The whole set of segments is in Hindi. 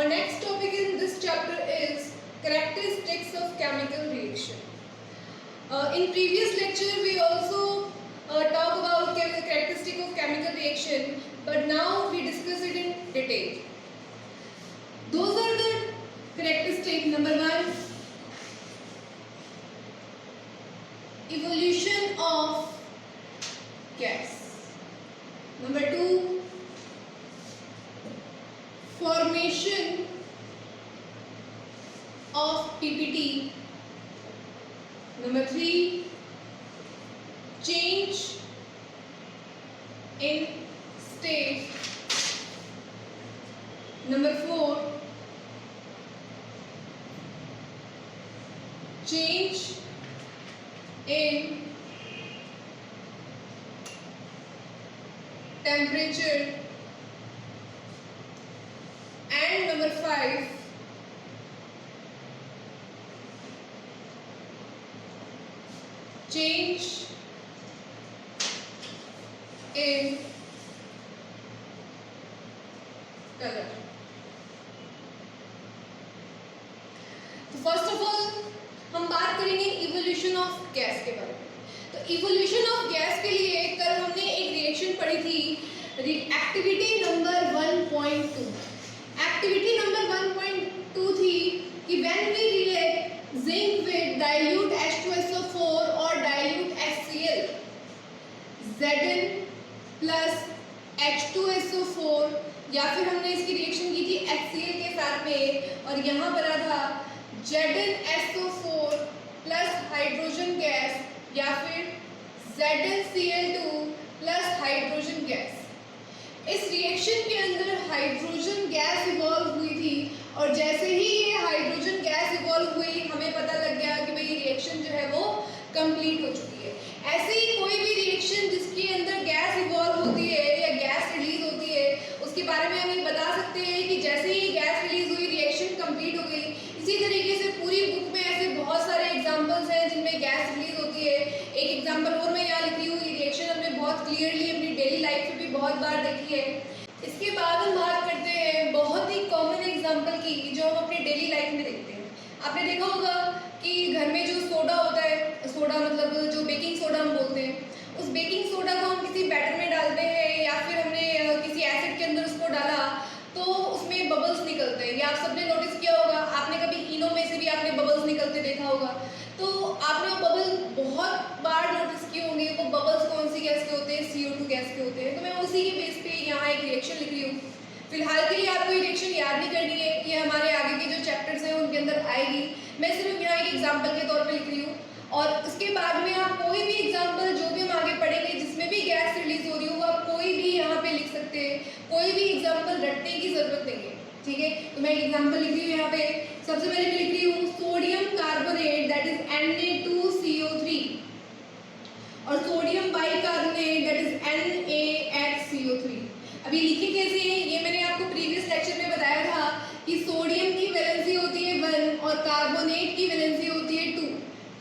Our next topic in this chapter is characteristics of chemical reaction. In previous lecture we also talk about the characteristic of chemical reaction, but now we discuss it in detail. Those are the characteristics. Number 1, evolution of gas. Number 2, formation of PPT. Number 3, change in state. Number 4, change in temperature. And number 5, change in color. तो फर्स्ट ऑफ ऑल हम बात करेंगे इवोल्यूशन ऑफ गैस के बारे में। तो इवोल्यूशन ऑफ गैस के लिए कल हमने एक रिएक्शन पढ़ी थी, एक्टिविटी नंबर 1.2। एक्टिविटी नंबर 1.2 थी कि when we react zinc with dilute H2SO4 और dilute HCl, Zn plus H2SO4, या फिर हमने इसकी रिएक्शन की थी HCl के साथ में, और यहाँ बना था ZnSO4 प्लस हाइड्रोजन गैस, या फिर ZnCl2 प्लस हाइड्रोजन गैस। इस रिएक्शन के अंदर हाइड्रोजन गैस इवॉल्व हुई थी, और जैसे ही ये हाइड्रोजन गैस इवॉल्व हुई हमें पता लग गया कि भाई रिएक्शन जो है वो कंप्लीट हो चुकी है। ऐसे ही कोई भी रिएक्शन जिसके अंदर गैस इवॉल्व होती है या गैस रिलीज होती है, उसके बारे में हम ये बता सकते हैं कि जैसे ही गैस रिलीज हुई रिएक्शन कंप्लीट हो गई। इसी तरीके से पूरी बुक में ऐसे बहुत सारे एग्जांपल्स हैं जिनमें गैस रिलीज होती है। एक एग्जांपल और मैं यहाँ लिखी हूँ, ये रिएक्शन हमने बहुत क्लियरली अपनी डेली लाइफ में भी बहुत बार देखी है। इसके बाद हम बात करते हैं बहुत ही कॉमन एग्जांपल की जो हम अपनी डेली लाइफ में देखते हैं। आपने देखा होगा कि घर में जो सोडा होता है, सोडा मतलब जो बेकिंग सोडा हम बोलते हैं, उस बेकिंग सोडा को हम किसी बैटर में डालते हैं या फिर हमने किसी एसिड के अंदर उसको डाला तो उसमें बबल्स निकलते हैं। या आप सबने नोटिस किया होगा, आपने कभी इनो में से भी आपने बबल्स निकलते देखा होगा। तो आपने वो बबल बहुत बार नोटिस किए होंगे। वो बबल्स कौन सी गैस के होते हैं? CO2 गैस के होते हैं। तो मैं उसी के बेस पे यहाँ एक रिएक्शन लिख रही हूँ। फिलहाल के लिए आपको ये रिएक्शन याद नहीं करनी है, ये हमारे आगे के जो चैप्टर्स हैं उनके अंदर आएगी। मैं सिर्फ यहाँ एक एग्जाम्पल के तौर पर लिख रही हूँ, और उसके बाद में आप कोई भी एग्जाम्पल जो भी हम आगे पढ़ेंगे जिसमें भी गैस रिलीज हो रही हो, आप कोई भी यहाँ पे लिख सकते हैं। कोई भी एग्जाम्पल रटने की जरूरत नहीं है, ठीक है। तो मैं एग्जाम्पल लिख रही हूँ यहाँ पे। सबसे पहले मैं लिख रही हूँ sodium carbonate that is Na2CO3 और sodium bicarbonate that is NaHCO3। अभी लिखे कैसे हैं ये मैंने आपको प्रीवियस लेक्चर में बताया था कि सोडियम की वैलेंसी होती है 1 और कार्बोनेट की वैलेंसी होती है 2।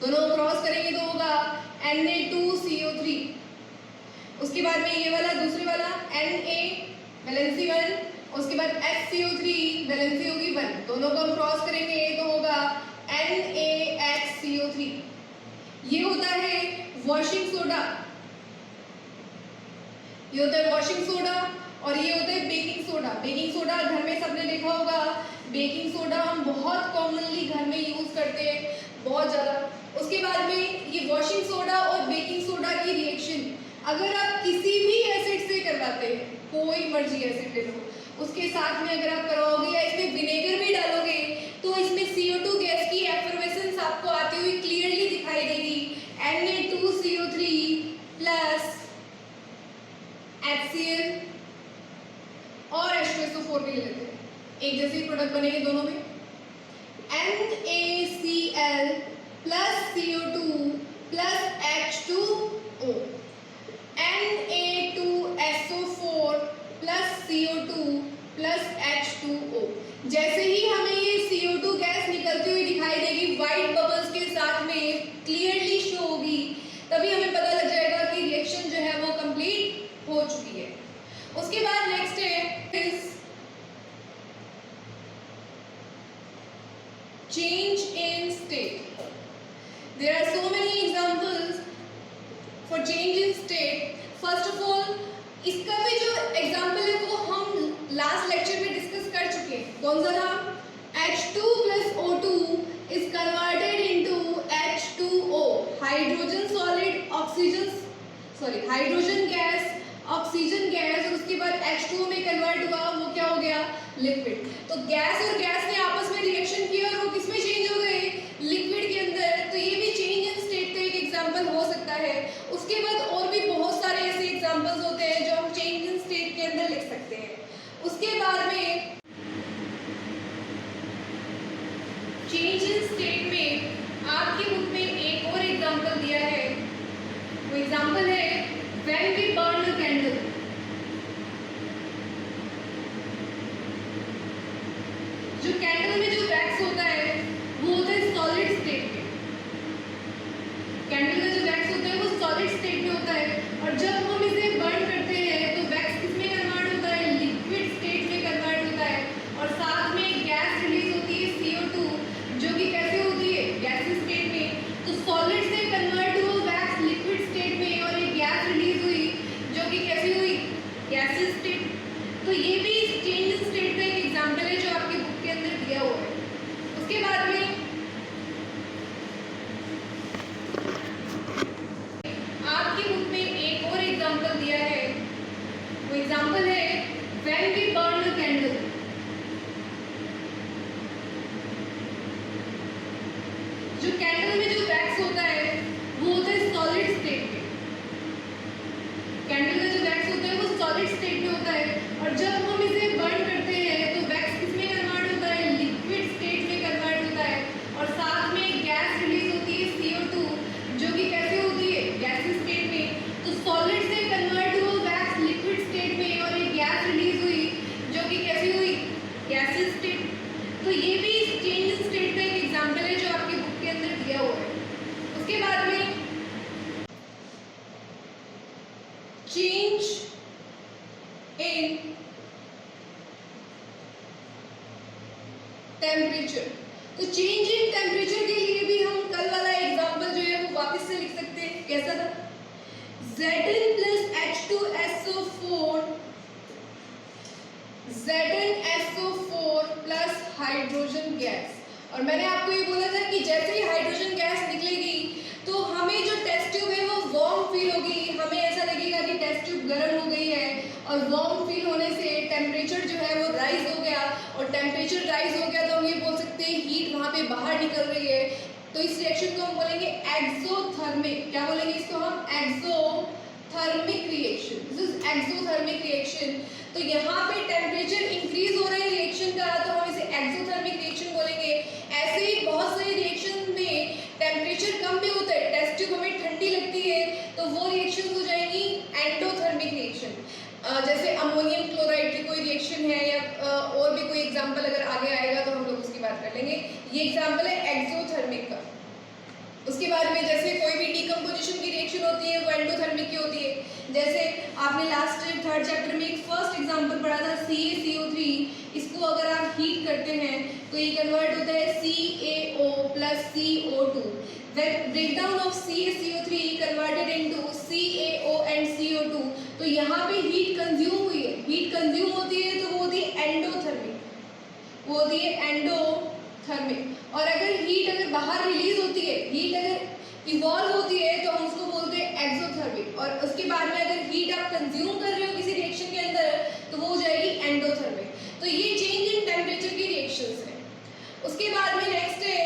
दोनों क्रॉस करेंगे तो होगा Na2CO3। उसके बाद में ये वाला दूसरे वाला Na वैलेंसी 1, उसके बाद HCO3 वैलेंसी होगी 1। दोनों को हम क्रॉस करेंगे तो होगा NaHCO3। ये होता है वॉशिंग सोडा, ये होता है वॉशिंग सोडा, और ये होता है बेकिंग सोडा। बेकिंग सोडा घर में सबने देखा होगा। बेकिंग सोडा हम बहुत कॉमनली घर में यूज करते हैं, बहुत ज़्यादा। उसके बाद में ये वॉशिंग सोडा और बेकिंग सोडा की रिएक्शन अगर आप किसी भी एसिड से करवाते हैं, कोई मर्जी एसिड ले लो, उसके साथ में अगर आप कराओगे या इसमें विनेगर भी डालोगे तो इसमें CO2 गैस की एफर्वेसेंस आपको आती हुई क्लियरली दिखाई देगी। Na2CO3 प्लस HCl और H2SO4 भी ले लेते हैं, एक जैसे ही प्रोडक्ट बनेंगे दोनों में। NaCl plus CO2 plus H2O, Na2SO4 plus CO2 plus H2O। जैसे ही हमें ये CO2 गैस निकलती हुई दिखाई देगी, व्हाइट बबल्स के साथ में क्लियरली शो होगी, तभी हमें पता लग जाएगा कि रिएक्शन जो है वो कंप्लीट हो चुकी है। उसके बाद नेक्स्ट है और change in state, first of all इसका भी जो एग्जाम्पल है वो हम लास्ट लेक्चर में डिस्कस कर चुके हैं। कौन सा था? H2 plus O2 is converted into H2O, hydrogen solid oxygen hydrogen gas oxygen gas, और उसके बाद H2O में कन्वर्ट हुआ, वो क्या हो गया? लिक्विड। तो गैस और गैस ने आपस में रिएक्शन किया और वो किस में चेंज हो गए? लिक्विड के अंदर। तो ये भी चेंज इन स्टेट का एक एग्जांपल हो सकता है। उसके बाद और भी बहुत सारे ऐसे एग्जांपल्स होते हैं जो हम चेंज इन स्टेट के अंदर लिख सकते हैं। उसके बाद में चेंज इन स्टेट में आपकी बुक में एक और एग्जांपल दिया है, वो एग्जांपल है when we burn a candle. जो कैंडल में जो वैक्स होता है वो होता है सॉलिड स्टेट में। कैंडल का जो वैक्स होता है वो सॉलिड स्टेट में होता है, और जब हम इसे बर्न करते हैं तो वैक्स किसमें कन्वर्ट होता है? लिक्विड स्टेट में कन्वर्ट होता है, और साथ में गैस रिलीज होती है CO2, जो कि कैसे होती है? गैसेस स्टेट में। तो सॉलिड से कन्वर्ट हुआ वैक्स लिक्विड स्टेट में, और एक गैस रिलीज हुई जो कि कैसी हुई? Gases state. तो ये भी चेंज इन स्टेट का एक एग्जांपल है जो आपकी बुक के अंदर दिया हुआ है। उसके बाद में आपकी बुक में एक और एग्जांपल दिया है, वो एग्जांपल है when we burn a candle. जो कैंडल में जो वैक्स होता है वो होता है सॉलिड स्टेट में। कैंडल का जो वैक्स होता है वो सॉलिड स्टेट में होता है, और जब हम इसे बर्न करते हैं तो वैक्स किसमें कन्वर्ट होता है? लिक्विड स्टेट में कन्वर्ट होता है, और साथ में गैस रिलीज होती है CO2, जो कि कैसे होती है? गैसेस स्टेट में। तो सॉलिड से कन्वर्ट हुआ वैक्स लिक्विड स्टेट में, और एक गैस रिलीज हुई जो कि कैसी हुई? Gases state. तो ये भी चेंज इन स्टेट का एक एग्जांपल है जो आपकी बुक के अंदर दिया हुआ है। उसके बाद में चेंज इन टेम्परेचर। तो चेंज इन टेम्परेचर के लिए भी हम कल वाला एग्जांपल जो है वो वापस से लिख सकते हैं। कैसा था? Zn plus Zn plus hydrogen gas. और मैंने आपको ये बोला था कि जैसे ही हाइड्रोजन गैस निकलेगी तो हमें जो टेस्ट ट्यूब है वो वार्म फील होगी, हमें ऐसा लगेगा कि टेस्ट ट्यूब गर्म हो गई है, और वार्म फील होने से टेम्परेचर जो है वो राइज हो गया, और टेम्परेचर राइज हो गया तो हम ये बोल सकते हैं हीट वहाँ पे बाहर निकल रही है। तो इस रिएक्शन को हम बोलेंगे एक्सोथर्मिक। क्या बोलेंगे इसको हम? Exothermic reaction. This is exothermic reaction. तो यहाँ पे टेम्परेचर इंक्रीज हो रहा है रिएक्शन का, तो हम इसे एक्सोथर्मिक रिएक्शन बोलेंगे। ऐसे ही बहुत सारे रिएक्शन में टेम्परेचर कम भी होता है, टेस्ट ट्यूब हमें ठंडी लगती है, तो वो रिएक्शन हो जाएगी एंडोथर्मिक रिएक्शन। जैसे अमोनियम क्लोराइड की कोई रिएक्शन है, या और भी कोई एग्जांपल अगर आगे आएगा तो हम लोग उसकी बात कर लेंगे। ये एग्जांपल है एक्सोथर्मिक का। उसके बाद में जैसे कोई भी डिकम्पोजिशन की रिएक्शन होती है वो एंडोथर्मिक की होती है। जैसे आपने लास्ट थर्ड चैप्टर में एक फर्स्ट एग्जांपल पढ़ा था CaCO3, इसको अगर आप हीट करते हैं तो ये कन्वर्ट होता है CaO plus CO2। Breakdown of CaCO3 converted into CaO and CO2। तो यहाँ पे हीट कंज्यूम हुई है, हीट कंज्यूम होती है तो वो होती है एंडोथर्मिक, वो होती है एंडोथर्मिक। और अगर हीट अगर बाहर रिलीज होती है, हीट अगर इवॉल्व होती है तो हम उसको बोलते हैं एक्सोथर्मिक। और उसके बाद में अगर हीट आप कंज्यूम कर रहे हो किसी रिएक्शन के अंदर तो वो हो जाएगी एंडोथर्मिक। तो ये चेंज इन टेम्परेचर की रिएक्शंस है। उसके बाद में नेक्स्ट है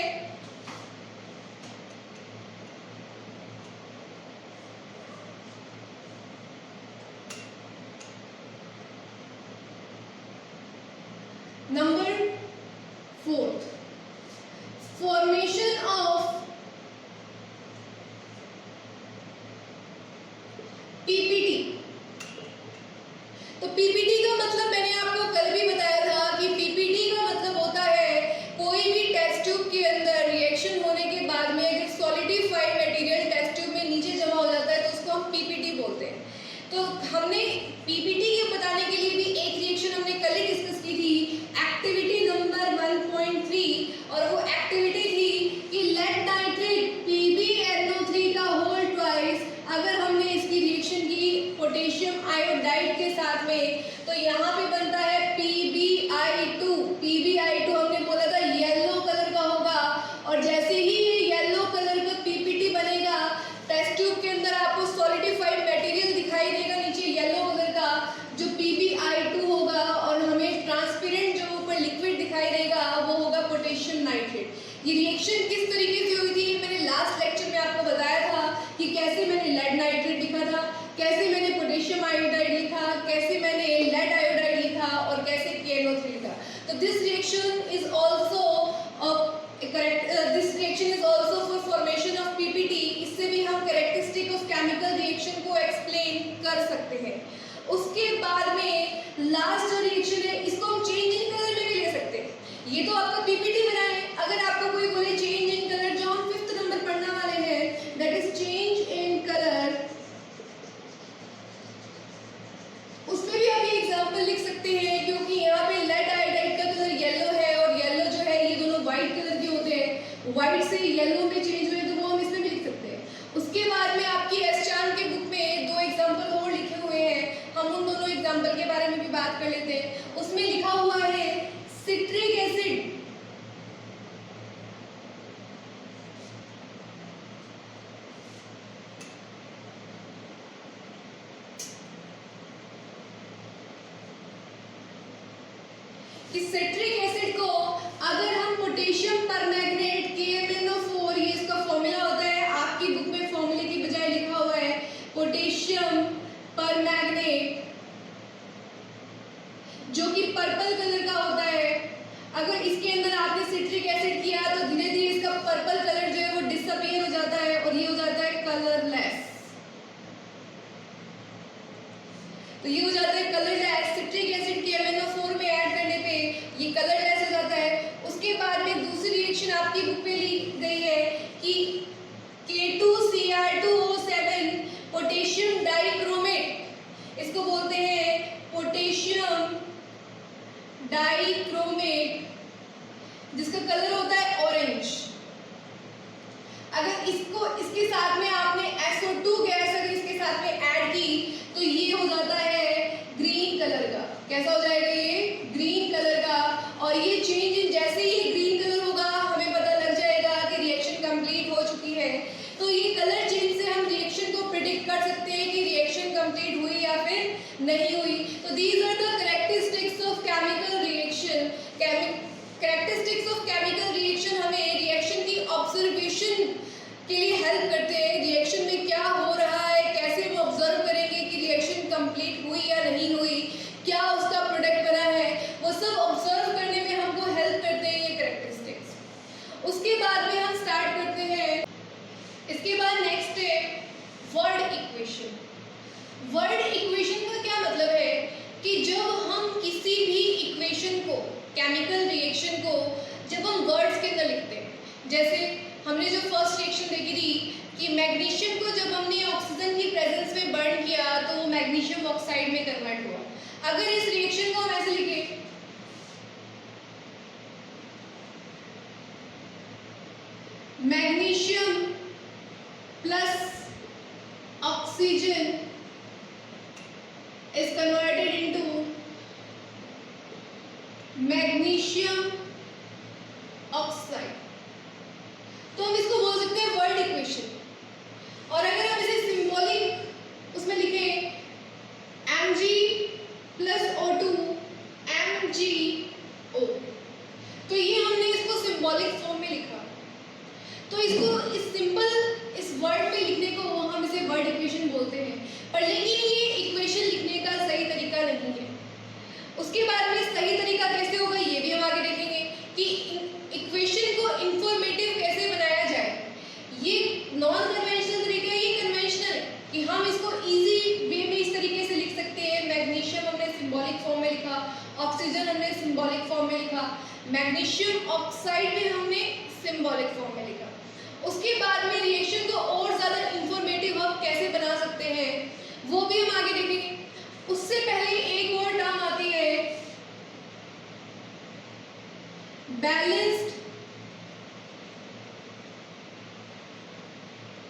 नंबर 4, फॉर्मेशन ऑफ PPT। तो PPT का मतलब मैंने आपको कल भी बताया था कि PPT का मतलब होता है कोई भी टेस्ट ट्यूब के अंदर रिएक्शन होने के बाद में अगर सॉलिडिफाइड मटेरियल टेस्ट ट्यूब में नीचे जमा हो जाता है तो उसको हम PPT बोलते हैं। तो हमने PPT के बताने के लिए भी एक रिएक्शन हमने कल ही डिस्कस की थी, एक्टिविटी नंबर 1.3, और वो एक्टिविटी थी कि लेड नाइट्रेट PbNO3 का होल ट्वाइस। अगर हमने ये रिएक्शन किस तरीके से हुई थी मैंने लास्ट लेक्चर में आपको बताया था कि कैसे मैंने लेड नाइट्रेट लिखा था, कैसे मैंने पोटेशियम आयोडाइड लिखा, कैसे मैंने लेड आयोडाइड लिखा और कैसे KNO3 लिखा। तो this reaction is also this reaction is also for formation of PPT। इससे भी हम कैरेक्टरिस्टिक ऑफ केमिकल रिएक्शन को एक्सप्लेन कर सकते हैं। उसके बाद में लास्ट जो रिएक्शन है इसको हम चेंज इन कलर में भी ले सकते हैं। ये तो आपका PPT बना है, अगर आपको कोई बोले चेंज इन कलर जो हम 5th नंबर पढ़ने वाले हैं, that is change in colour, उसमें भी आप ये एग्जांपल लिख सकते हैं क्योंकि यहाँ पे लेड आयोडाइड का कलर येलो है और येलो जो है ये दोनों व्हाइट कलर के होते हैं, व्हाइट से येलो में चेंज हुए तो वो हम इसमें भी लिख सकते हैं। उसके बाद में आपकी एस चांद के बुक में 2 एग्जांपल और लिखे हुए हैं, हम उन दोनों एग्जांपल के बारे में भी बात कर लेते हैं। उसमें लिखा हुआ है सिट्रिक एसिड, कि सिट्रिक एसिड को अगर हम पोटेशियम परमैंगनेट KMnO4, ये इसका फॉर्मूला होता है, आपकी बुक में फॉर्मूले की बजाय लिखा हुआ है पोटेशियम परमैंगनेट जो कि पर्पल कलर का होता है। अगर इसके अंदर आपने सिट्रिक एसिड किया तो धीरे धीरे इसका पर्पल कलर जो है वो डिसअपीयर हो जाता है और ये हो जाता है कलरलेस। तो ये हो जाता है कलरलेस। सिट्रिक एसिड KMnO4 में ऐड करने पे ये कलरलेस हो जाता है। उसके बाद में दूसरी रिएक्शन आपकी बुक में ली गई है कि K2Cr2O7 पोटेशियम डाइक्रोमेट, इसको बोलते हैं पोटेशियम डाइक्रोमेट, जिसका कलर होता है ऑरेंज। अगर इसको इसके साथ में आपने SO2 गैस अगर इसके साथ में ऐड की तो ये हो जाता है ग्रीन कलर का। कैसा हो जाएगा ये? ग्रीन कलर का। और ये चेंज इन जैसे ही ग्रीन कलर होगा हमें पता लग जाएगा कि रिएक्शन कंप्लीट हो चुकी है। तो ये कलर चेंज से हम रिएक्शन को प्रिडिक्ट कर सकते हैं कि रिएक्शन कंप्लीट हुई या फिर नहीं हुई। तो these are the characteristics of chemical reaction. Characteristics of chemical reaction हमें रिएक्शन की ऑब्जर्वेशन के लिए हेल्प करते हैं। रिएक्शन में क्या हो रहा है, कैसे हम ऑब्जर्व करेंगे कि रिएक्शन कंप्लीट हुई या नहीं हुई, क्या उसका प्रोडक्ट बना है, वो सब ऑब्जर्व करने में हमको हेल्प करते हैं ये कैरेक्टरिस्टिक्स। उसके बाद में हम स्टार्ट करते हैं, इसके बाद नेक्स्ट है वर्ड इक्वेशन। वर्ड इक्वेशन का क्या मतलब है कि जब हम किसी भी इक्वेशन को, केमिकल रिएक्शन को जब हम वर्ड्स के अंदर लिखते हैं, जैसे हमने जो फर्स्ट रिएक्शन देखी थी कि मैग्नीशियम को जब हमने ऑक्सीजन की प्रेजेंस में बर्न किया तो वो मैग्नीशियम ऑक्साइड में कन्वर्ट हुआ। अगर इस रिएक्शन को हम ऐसे लिखें magnesium plus oxygen is converted into magnesium oxide, तो हम इसको बोल सकते हैं वर्ड इक्वेशन। और अगर हम इसे सिंबॉलिक उसमें लिखें Mg प्लस O2 MgO, तो ये हमने इसको सिंबॉलिक फॉर्म में लिखा। तो इसको इस सिंपल इस वर्ड में लिखने को हम इसे वर्ड इक्वेशन बोलते हैं, पर लेकिन ये इक्वेशन लिखने का सही तरीका नहीं है। उसके बाद में सही तरीका कैसे होगा ये भी हम आगे देखेंगे कि इक्वेशन को इंफॉर्मेटिव कैसे बनाया जाए। ये नॉन कन्वेंशनल तरीका है, ये कन्वेंशनल है कि हम इसको इजी वे में इस तरीके से लिख सकते हैं। मैग्नीशियम हमने सिंबॉलिक फॉर्म में लिखा, ऑक्सीजन हमने सिंबॉलिक फॉर्म में लिखा, मैग्नीशियम ऑक्साइड में हमने सिंबॉलिक फॉर्म में लिखा। उसके बाद में रिएक्शन को और ज़्यादा इंफॉर्मेटिव हम कैसे बना सकते हैं वो भी हम आगे देखेंगे। उससे पहले एक और टर्म आती है balanced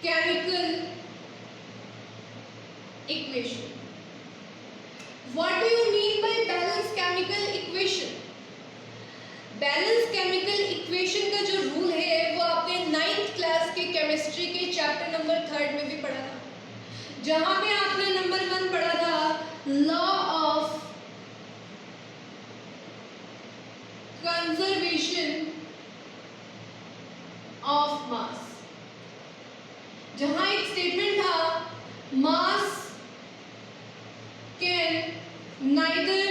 chemical equation. What do you mean by balanced chemical equation? Balance chemical equation का जो रूल है वो आपने 9th क्लास के केमिस्ट्री के चैप्टर नंबर 3 में भी पढ़ा था, जहां पे आपने नंबर 1 पढ़ा था लॉ ऑफ कंजर्वेशन जहां एक स्टेटमेंट था मास can neither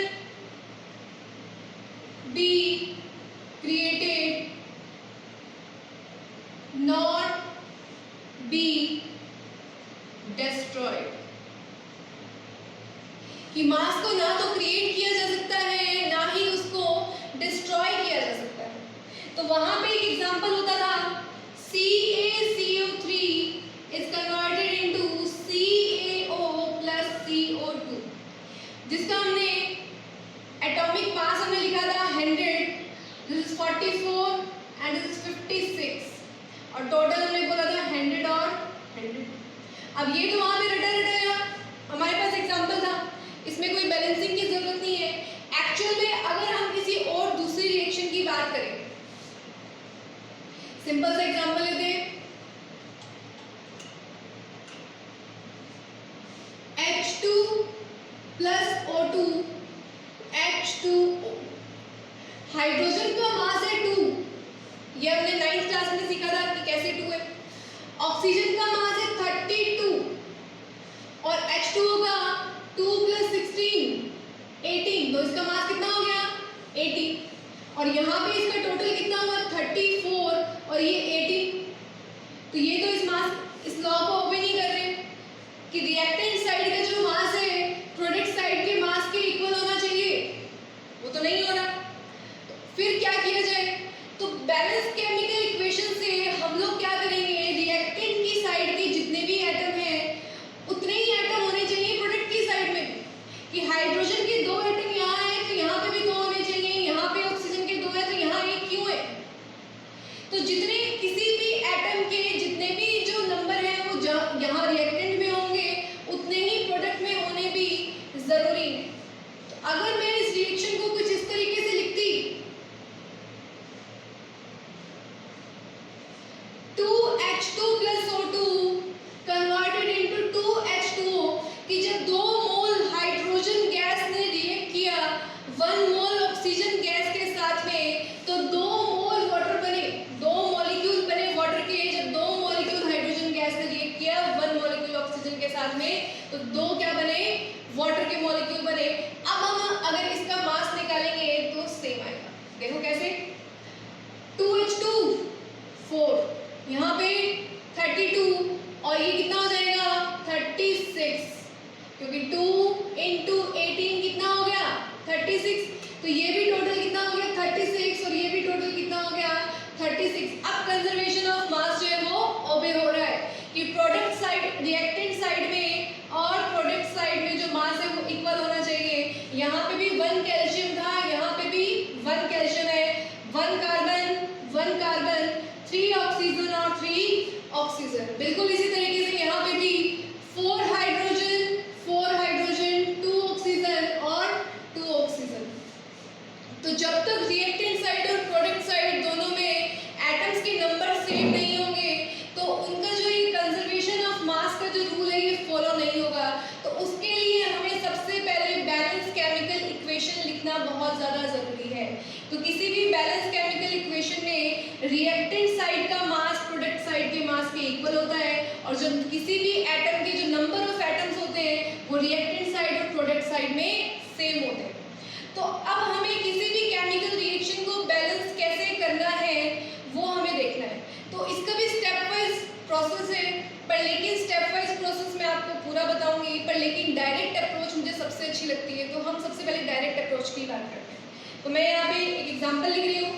be created not be destroyed, कि मास को ना तो क्रिएट किया जा सकता है ना ही उसको डिस्ट्रॉय किया जा सकता है। तो वहां पे एक एग्जांपल होता था CaCO3 is converted into CaO plus CO2, जिसका हमने एटॉमिक मास हमने लिखा था 100, this is 44 and this is 56 और टोटल हमने बोला था 100 और 100। अब ये तो वहां पे रटा रटाया हमारे पास एग्जांपल था, इसमें कोई बैलेंसिंग की जरूरत नहीं है। एक्चुअल में अगर हम किसी और दूसरी रिएक्शन की बात करें, सिंपल सा एग्जांपल लेते हैं, H2 plus O2 H2O, hydrogen का मास है 2, ये हमने 9th क्लास में सीखा था कि कैसे 2 है। ऑक्सीजन का मास है 32 और H2O का 2 + 16 18, तो इसका मास कितना हो गया 18 और यहाँ पे इसका टोटल कितना हुआ 34 और ये 18। तो ये तो इस लॉ को ओबे नहीं कर रहे कि रिएक्टेंट साइड का जो मास है प्रोडक्ट साइड के मास के इक्वल होना चाहिए, वो तो नहीं हो रहा। तो फिर क्या किया जाए, तो बैलेंस केमिकल इक्वेशन से हम लोग क्या करेंगे, रिएक्टेंट की साइड के जितने भी एटम हैं उतने ही एटम होने चाहिए प्रोडक्ट की साइड में भी, कि हाइड्रोजन के 2 एटम यहाँ हैं तो यहाँ पे भी 2 होने चाहिए, यहाँ पे ऑक्सीजन के 2 है तो यहाँ 1 क्यों है। तो जितने किसी भी एटम के जितने भी जो नंबर हैं वो यहाँ रिएक्टेंट में होंगे उतने ही प्रोडक्ट में होने भी जरूरी है। तो अगर मैं इस रिएक्शन को कुछ इस तरीके से लिखती 2H2 plus O2 converted into 2H2O, कि जब 2 मोल हाइड्रोजन गैस ने रिएक्ट किया 1 मोल ऑक्सीजन गैस के साथ में, तो 2 मोल वाटर बने, 2 मॉलिक्यूल बने वाटर के। जब 2 मॉलिक्यूल हाइड्रोजन गैस ने रिएक्ट किया 1 मॉलिक्यूल ऑक्सीजन के साथ में, तो 2 क्या बने, वाटर के मॉलिक्यूल बने। अब हम अगर इसका मास निकालेंगे तो सेम आएगा, देखो कैसे, 2H2 4, यहाँ पे 32 और ये कितना हो जाएगा 36, क्योंकि 2 × 18 कितना हो गया 36, तो ये भी टोटल कितना हो गया 36 और ये भी टोटल कितना हो गया 36। अब कंजर्वेशन ऑफ मास जो है वो ओबे हो रहा है कि प्रोडक्ट साइड रिएक्टेंट साइड में और प्रोडक्ट साइड में जो मास है वो इक्वल होना चाहिए। यहाँ पे भी 1 कैल्शियम था, यहाँ पे भी 1 कैल्शियम है, 1 कार्बन 3 ऑक्सीजन और 3 ऑक्सीजन। बिल्कुल इसी तरीके से यहाँ पे भी 4 हाइड्रोजन 2 ऑक्सीजन और 2 ऑक्सीजन। तो जब तक रिएक्टेंट साइड और प्रोडक्ट साइड दोनों में एटम्स के नंबर सेम नहीं होंगे तो उनका जो ये कंजर्वेशन ऑफ मास का जो रूल है ये फॉलो नहीं होगा। तो उसके लिए हमें सबसे पहले बैलेंस केमिकल इक्वेशन लिखना बहुत ज़्यादा ज़रूरी है। तो किसी भी बैलेंस केमिकल इक्वेशन में रिएक्टेंट साइड का मास प्रोडक्ट साइड के मास के इक्वल होता है और जब किसी भी एटम के जो नंबर ऑफ एटम्स होते हैं वो रिएक्टेंट साइड और प्रोडक्ट साइड में सेम होते हैं। तो अब हमें किसी भी केमिकल रिएक्शन को बैलेंस कैसे करना है वो हमें देखना है। तो इसका भी स्टेप वाइज प्रोसेस है, पर लेकिन स्टेप वाइज प्रोसेस मैं आपको पूरा बताऊंगी, पर लेकिन डायरेक्ट अप्रोच मुझे सबसे अच्छी लगती है, तो हम सबसे पहले डायरेक्ट अप्रोच की बात करते हैं। तो मैं यहाँ पे एक एग्जांपल लिख रही हूँ,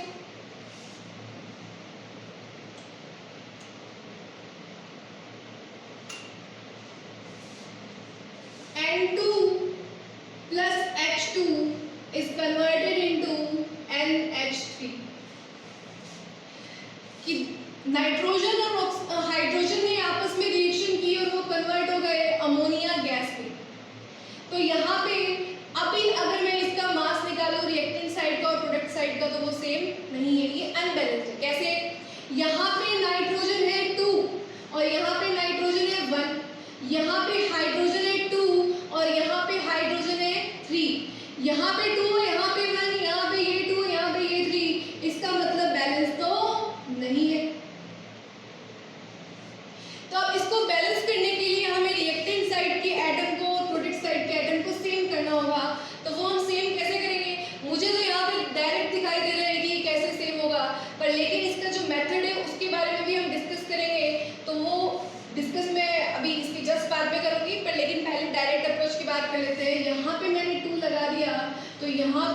N2 plus H2 is converted into NH3, कि नाइट्रोजन और हाइड्रोजन ने आपस में रिएक्शन की और वो कन्वर्ट हो गए अमोनिया गैस में। तो यहाँ पे अभी अगर मैं इसका मास निकालूं रिएक्टेंट साइड का और प्रोडक्ट साइड का तो वो सेम नहीं है, ये अनबैलेंस्ड है। कैसे, यहाँ पे नाइट्रोजन है 2 और यहाँ पे नाइट्रोजन है 1, यहाँ पे हाइड्रोजन है 2 और यहाँ पे हाइड्रोजन है 3, यहाँ पे 2 यहाँ पे 1, यहाँ पे ये 2 यहाँ पे ये 3, इसका मतलब बैलेंस तो नहीं है। तो अब इसको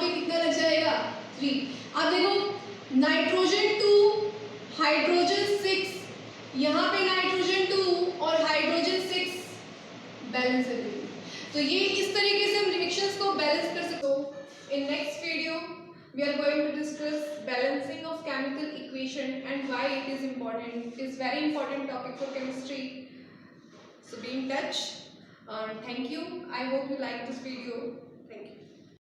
पे कितना लग जाएगा 3। अब देखो नाइट्रोजन 2 हाइड्रोजन 6, यहाँ पे नाइट्रोजन 2 और हाइड्रोजन 6 बैलेंस है। तो ये इस तरीके से हम रिएक्शंस को बैलेंस कर सकते हो। In next video we are going to discuss balancing of chemical equation and why it is important. It is very important topic for chemistry. So be in touch. Thank you. I hope you like this video.